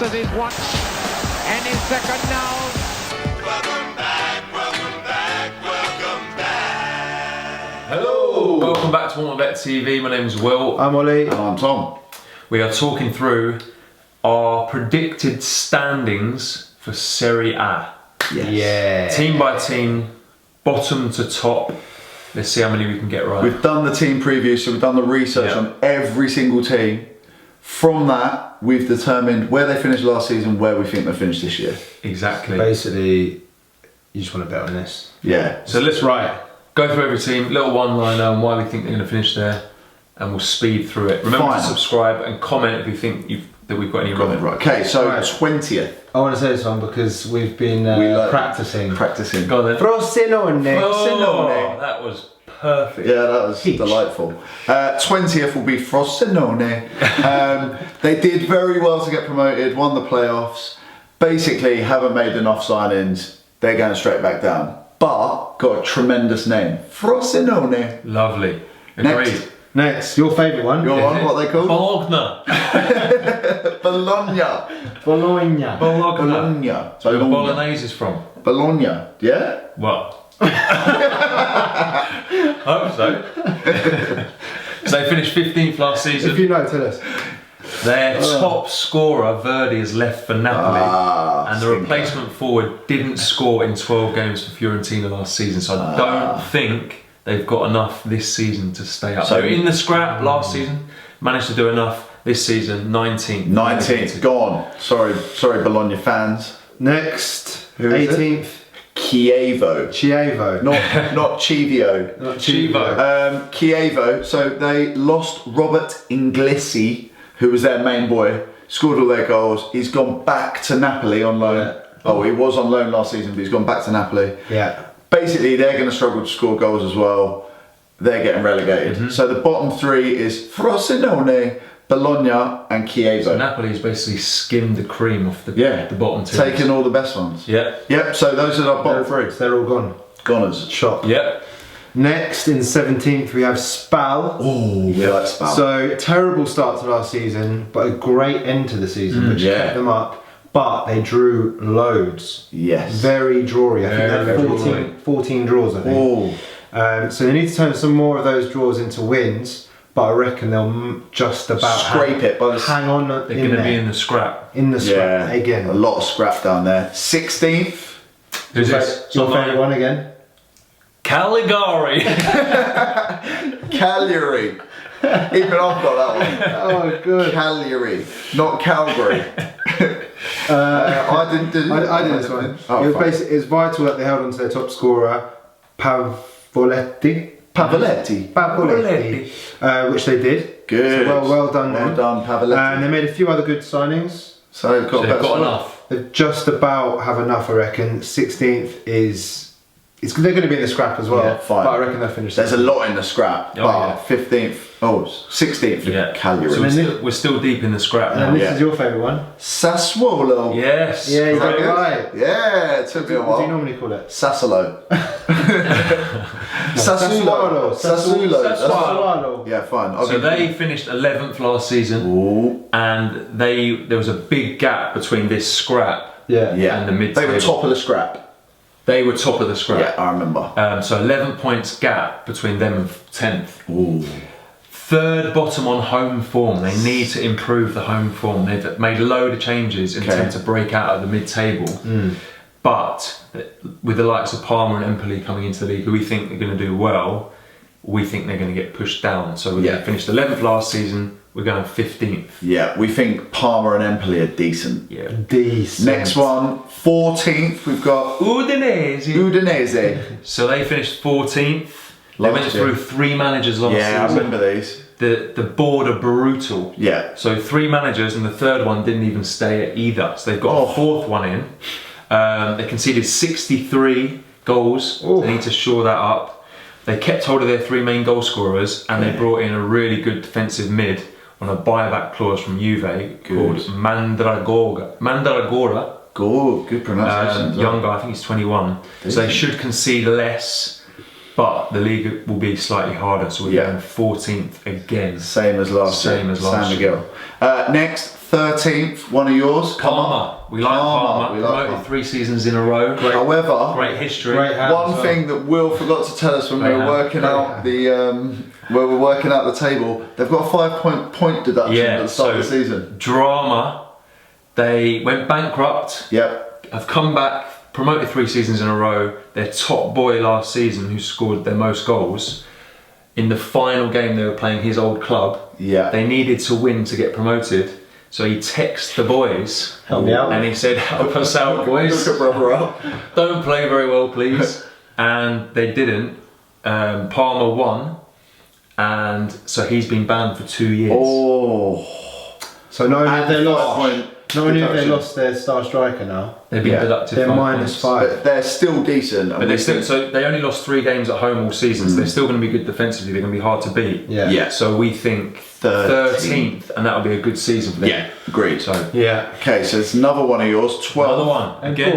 looks at his watch and his second now. Welcome back, welcome back, welcome back. Hello! Welcome back to WantMyBet TV. My name's Will. I'm Ollie. And I'm Tom. We are talking through our predicted standings for Serie A. Yes. Yeah. Team by team, bottom to top. Let's see how many we can get right. We've done the team preview, so we've done the research Yeah. on every single team. From that, we've determined where they finished last season, where we think they finished this year. Exactly. Basically, you just want to bet on this. Yeah. So let's go through every team, little one-liner on why we think they're going to finish there, and we'll speed through it. Remember Fine. to subscribe and comment if you think that we've got any Got it wrong. right. Okay, so Right. 20th. I want to say this one because we've been practicing. Practicing. Go on then. Frosinone. Oh, that was perfect. Yeah, that was delightful. 20th will be Frosinone. They did very well to get promoted, won the playoffs. Basically, haven't made enough signings. They're going straight back down. But got a tremendous name. Frosinone. Lovely. Next. Agreed. Next, your favourite one. Your one, what are they called? Bologna. Bologna. Bologna. Bologna. Where So the Bolognese is from. Bologna. Yeah? What? Hope so. So they finished 15th last If season. you know, tell us. Their top scorer, Verdi, has left for Napoli. And the stinker. replacement forward didn't score in 12 games for Fiorentina last season. So I don't think they've got enough this season to stay up. So- So in the scrap last season, managed to do enough. This season, 19th. 19th, gone. Sorry, Bologna fans. Next, Who is it? 18th, Chievo. Chievo. Not Chivio. Not Chievo. Chievo, so they lost Roberto Inglese, who was their main boy, scored all their goals. He's gone back to Napoli on loan. Yeah. Oh, he was on loan last season, but he's gone back to Napoli. Yeah. Basically, they're going to struggle to score goals as well. They're getting relegated. So the bottom three is Frosinone, Bologna, and Chievo. So Napoli's basically skimmed the cream off the bottom two. Taking all the best ones. Yeah. Yep, so those are our bottom three. They're all gone. Goners. Shot. Yep. Next, in 17th, we have SPAL. Oh, we like Spal. So, terrible start to last season, but a great end to the season, which yeah. kept them up. But they drew loads. Yes. Very drawy. I think they Very had drawy. 14 draws, I think. Oh, So they need to turn some more of those draws into wins, but I reckon they'll just about Scrape it by the hang on They're going to be in the scrap. in the scrap yeah. again. A lot of scrap down there. 16th. Who's this? Your favourite one again? Caligari. Cagliari. Even I've got that one. Oh, good. Cagliari, not Calgary. I didn't do I did this one. Oh, it, fine. was it's vital that they held on to their top scorer, Pavoletti. Pavoletti. Which they did. Good. So well done Well then. done, Pavoletti. And they made a few other good signings. So they've got, So they've got enough. They just about have enough, I reckon. 16th is. They're going to be in the scrap as well. Yeah, fine. But I reckon they'll finish. There's a lot in the scrap. Oh, but yeah. 15th, 16th Yeah. Cagliari. So we're still deep in the scrap And now. then this Yeah. is your favourite one. Sassuolo. Yes. Yeah, you got correct. it right. Yeah, it took me a What do you while. normally call it? Sassolo. Sassuolo. Sassuolo. Sassuolo. Yeah, fine. I'll So give they you- finished 11th last season, Ooh. and there was a big gap between this scrap Yeah. Yeah. and the mid-table. They were top of the scrap. They were top of the scrap. Yeah, I remember. So 11 points gap between them and 10th. Ooh. Third bottom on home form. They need to improve the home form. They've made a load of changes in Okay. attempt to break out of the mid-table. But with the likes of Parma and Empoli coming into the league, who we think are going to do well, we think they're going to get pushed down. So they finished 11th last season. We're going 15th. Yeah, we think Parma and Empoli are decent. Yeah. Decent. Next one, 14th, we've got Udinese. Udinese. So they finished 14th. They Last went year. through 3 managers last Yeah, I season. remember these. The board are brutal. Yeah. So 3 managers, and the third one didn't even stay at either. So they've got Oh. a 4th one in. They conceded 63 goals. Oh. They need to shore that up. They kept hold of their 3 main goal scorers, and they brought in a really good defensive mid on a buyback clause from Juve called Mandragora. Good pronunciation. Young guy, I think he's 21. So they should concede less, but the league will be slightly harder. So we're going 14th again. Same as last year. Same as last San year. Miguel. Next, 13th, one of yours. Parma. We like Parma. We like Promoted Parma. 3 seasons in a row. However, Great history. Great hands one as well. thing that Will forgot to tell us when we were working out the table, they've got a 5-point deduction at the start of the season. Drama. They went bankrupt. Yep. Have come back. Promoted 3 seasons in a row. Their top boy last season, who scored their most goals, in the final game they were playing his old club. Yeah. They needed to win to get promoted. So he texted the boys. Help me out. And he said, help us out, boys. Look at brother up. Don't play very well, please. And they didn't. Parma won. And so he's been banned for 2 years. Oh. So not only have they lost, 5-point not only have they deduction. lost their star striker now, They've been deducted they're 5 minus points. 5. But they're still decent. But they're still, so they only lost 3 games at home all season, so they're still going to be good defensively. They're going to be hard to beat. Yeah. Yeah. So we think 13th, and that'll be a good season for them. Yeah, agreed. So Yeah. Okay, so it's another one of yours. 12. another one again.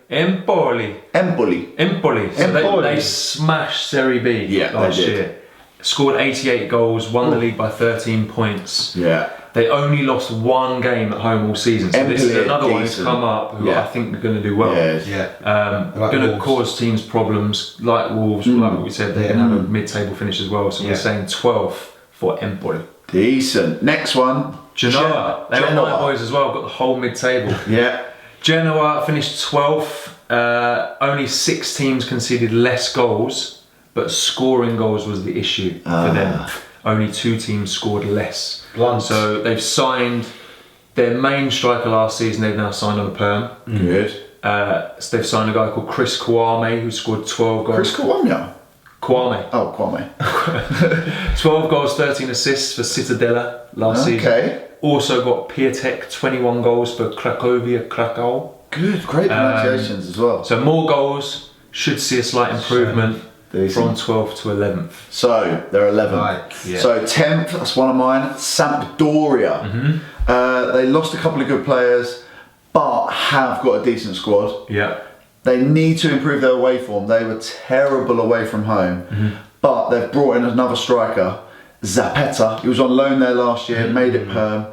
Empoli. Empoli. Empoli. So Empoli. they smashed Serie B Yeah, they last did. year. Scored 88 goals, won the league by 13 points. Yeah. They only lost 1 game at home all season. So this is Empoli are another one who's decent. come up who Yeah. I think are going to do well. Yeah. Like Going to Wolves. cause teams problems like Wolves, like what we said, they're going to have a mid-table finish as well. So Yeah. we're saying 12th for Empoli. Decent. Next one. Genoa, they were Genoa. my boys as well, got the whole mid-table. Yeah. Genoa finished 12th, only 6 teams conceded less goals, but scoring goals was the issue for them. Only 2 teams scored less. Blunt. So they've signed their main striker last season, they've now signed on a perm. Good. So they've signed a guy called Chris Kwame who scored 12 goals. Chris Kawamia. Kwame. Oh, Kwame. 12 goals, 13 assists for Cittadella last season. Okay. Also got Piatek, 21 goals for Krakow. Good. Great pronunciations as well. So more goals, should see a slight improvement Decent. from 12th to 11th. So they're 11th. Right, yeah. So 10th, that's one of mine. Sampdoria. They lost a couple of good players, but have got a decent squad. Yeah. They need to improve their away form. They were terrible away from home, but they've brought in another striker, Zapata. He was on loan there last year, made it perm.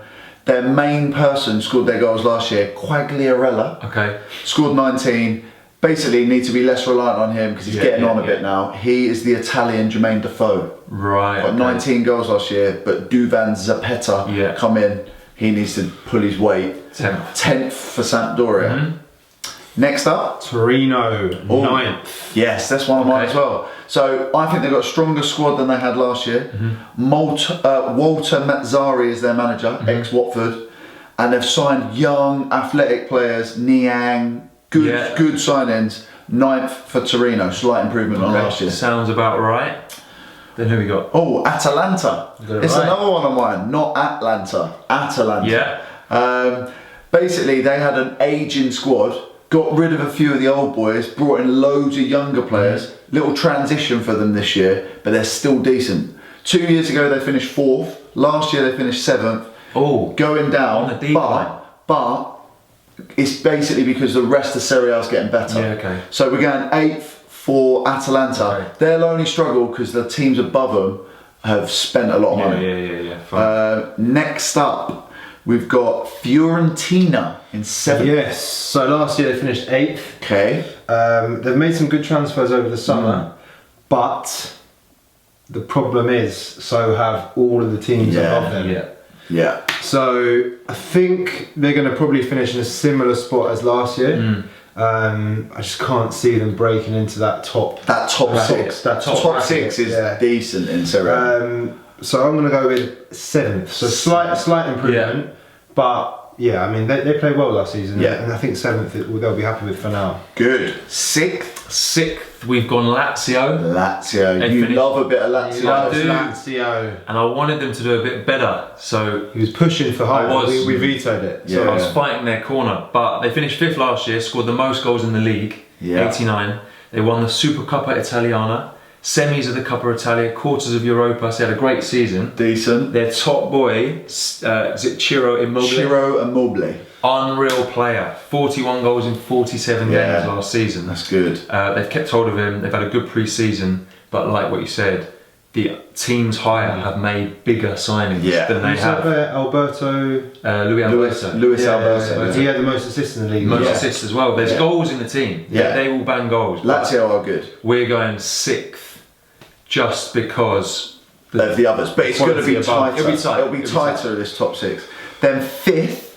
Their main person scored their goals last year, Quagliarella. Okay. Scored 19. Basically, need to be less reliant on him because he's getting on a bit yeah. now. He is the Italian Jermaine Defoe. Right. Got 19 goals last year, but Duvan Zapata come in. He needs to pull his weight. 10th for Sampdoria. Next up, Torino, 9th. yes, that's one of mine as well. So I think they've got a stronger squad than they had last year. Walter Mazzari is their manager, ex-Watford, and they've signed young, athletic players. Niang, good signings. 9th for Torino, slight improvement on last year. Sounds about right. Then who we got? Oh, Atalanta. got it It's right. another one of mine, not Atlanta. Atalanta. Yeah. Basically, they had an aging squad, got rid of a few of the old boys, brought in loads of younger players. Little transition for them this year, but they're still decent. 2 years ago, they finished 4th. Last year, they finished 7th. Oh, Going down, on the decline. but it's basically because the rest of Serie A is getting better. Yeah, okay. So we're going 8th for Atalanta. Okay. They'll only struggle because the teams above them have spent a lot of money. Yeah. Fine. Next up, we've got Fiorentina in 7th. Yes. So last year they finished 8th. Okay. They've made some good transfers over the summer, but the problem is, so have all of the teams above them. Yeah. So I think they're going to probably finish in a similar spot as last year. I just can't see them breaking into that top. That top bracket. six. That Top bracket, six is decent in Serie A. So I'm going to go with 7th. So slight improvement, but yeah, I mean they played well last season. Yeah. And I think 7th they'll be happy with for now. Good. 6th, Sixth, we've gone Lazio, Lazio. They You finished- love a bit of Lazio. I do. Lazio. and I wanted them to do a bit better. So He was pushing for higher. I was. We vetoed it. Yeah. I was fighting their corner, but they finished 5th last year, scored the most goals in the league, Yeah. 89. They won the Supercoppa Italiana, semis of the Coppa Italia, quarters of Europa, so they had a great season. Decent. Their top boy, is it Ciro Immobile? Ciro Immobile. Unreal player, 41 goals in 47 games last season. That's good. They've kept hold of him, they've had a good pre-season, but like what you said, the teams higher have made bigger signings than they have. Luis Alberto. He had the most assists in the league. Most assists as well. There's goals in the team. Yeah. They all bang goals. Lazio are good. We're going 6th just because Of the others, but it's going to be above. tighter. It'll be tight. It'll be tighter this top 6. Then 5th.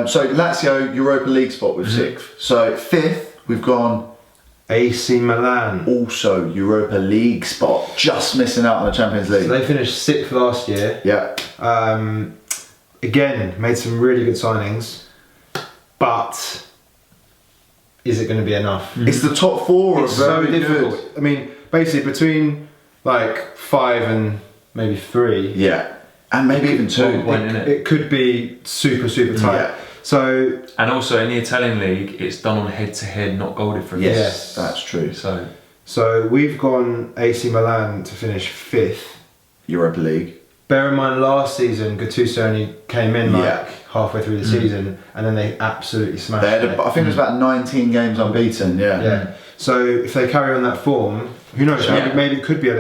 So Lazio Europa League spot with 6th. So 5th we've gone AC Milan. also Europa League spot, just missing out on the Champions League. So they finished 6th last year. Yeah. Again, made some really good signings, but is it going to be enough? It's the top 4 It's are so very difficult. good. I mean, basically between like 5 and maybe 3. Yeah. And maybe even 2. One point, innit? It could be super tight. Yeah. So And also in the Italian league, it's done on head-to-head, not goal difference. Yes, that's true. So we've gone AC Milan to finish 5th. Europa League. Bear in mind, last season Gattuso only came in like halfway through the season, and then they absolutely smashed They had, it. I think it was about 19 games unbeaten. Yeah. So if they carry on that form, who knows? Yeah. Maybe it could be a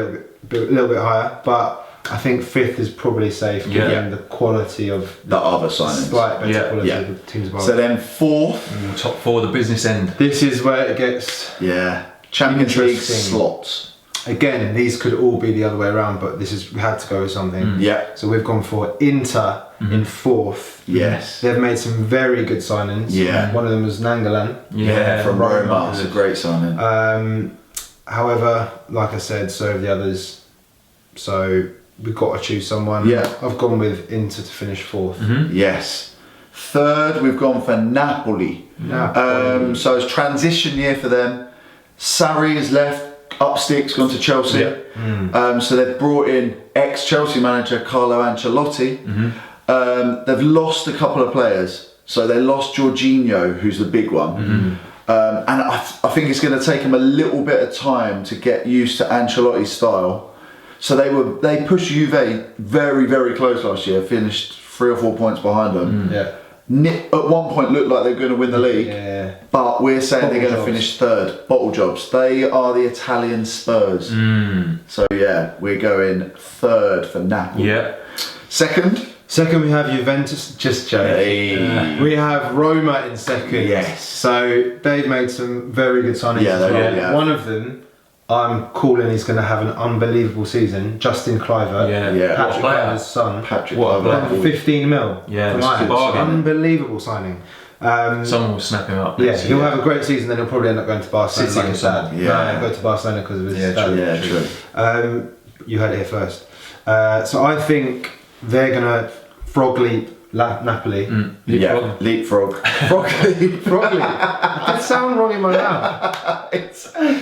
little bit higher, but I think 5th is probably safe given the quality of The other signings. slight better quality Yeah. of the teams above. So then 4th. top 4, the business end. This is where it gets. Yeah. Champions League Interesting. slots. Again, these could all be the other way around, but we had to go with something. Yeah. So we've gone for Inter in 4th. Yes. They've made some very good signings. Yeah. One of them was Nangolan. Yeah, from Roma. It's a great signing. However, like I said, so have the others. So we've got to choose someone. Yeah. I've gone with Inter to finish 4th. Yes. 3rd, we've gone for Napoli. So it's transition year for them. Sarri has left, up sticks, gone to Chelsea. So they've brought in ex-Chelsea manager Carlo Ancelotti. They've lost a couple of players. So they lost Jorginho, who's the big one. And I think it's going to take them a little bit of time to get used to Ancelotti's style. So they pushed Juve very, very close last year, finished 3 or 4 points behind them. At one point looked like they were going to win the league, but we're saying they're going to finish 3rd. Bottle jobs. They are the Italian Spurs. So yeah, we're going 3rd for Napoli. Yeah. Second, we have Juventus. Just joking. We have Roma in 2nd. Yes. So they've made some very good signings Yeah, as they well. really have. One of them, I'm calling he's going to have an unbelievable season. Justin Kluivert. Yeah. Patrick What a player. Kluivert's son. Patrick What a Kluivert. player. 15 mil. Yeah, from it's a Ajax. bargain. Unbelievable signing. Someone will snap him up. Yeah, next he'll year. have a great season. Then he'll probably end up going to Barcelona. City like or his dad. something. Yeah. No, go to Barcelona because of his dad. Yeah, true. You heard it here first. So I think they're gonna frog leap Napoli. Yeah, leapfrog. Frog leap. It did sound wrong in my mouth. It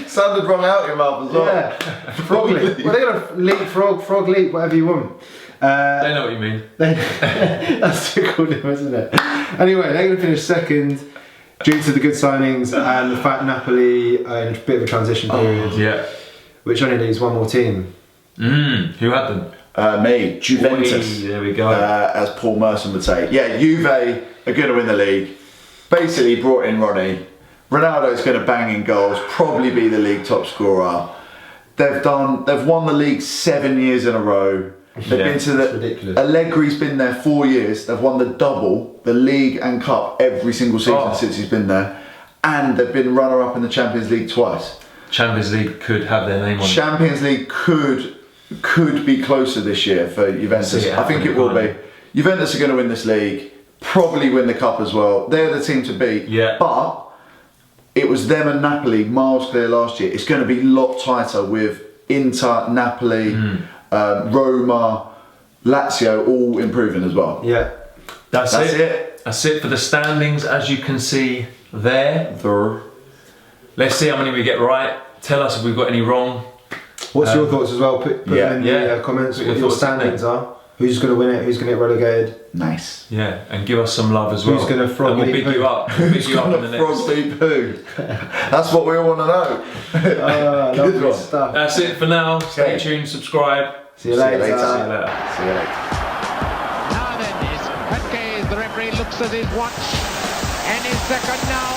sounded wrong out your mouth as well. Yeah, frog leap. Well, they're gonna leap frog leap, whatever you want. They know what you mean. That's too cool, isn't it? Anyway, they're going to finish 2nd due to the good signings and the fact Napoli are in a bit of a transition period, Yeah. which only leaves one more team. Who had them? Me, Juventus. Oi, there we go. As Paul Merson would say. Yeah, Juve are going to win the league. Basically brought in Ronnie. Ronaldo's going to bang in goals, probably be the league top scorer. They've won the league 7 years in a row. They've been to It's ridiculous. Allegri's been there 4 years. They've won the double, the league and cup every single season since he's been there, and they've been runner-up in the Champions League twice. Champions League could have their name on it. Champions League could be closer this year for Juventus. See it I think it will be. happening. Juventus are going to win this league, probably win the cup as well. They're the team to beat. Yeah. But it was them and Napoli miles clear last year. It's going to be a lot tighter with Inter, Napoli, Roma, Lazio all improving as well. Yeah. That's it. it. That's it for the standings, as you can see there. Let's see how many we get right. Tell us if we've got any wrong. What's your thoughts as well? Put them in the comments Put what your your thoughts in standings are. Who's going to win it? Who's going to get relegated? Nice. Yeah, and give us some love as well. Who's gonna frog and we'll leap big who? you up. We'll big you up in the next. Frog leap who? That's what we all want to know. Lovely one. stuff. That's it for now. Stay Okay. tuned, subscribe. See you later. See you later. See you later. Now then, Henke, the referee looks at his watch and his second now.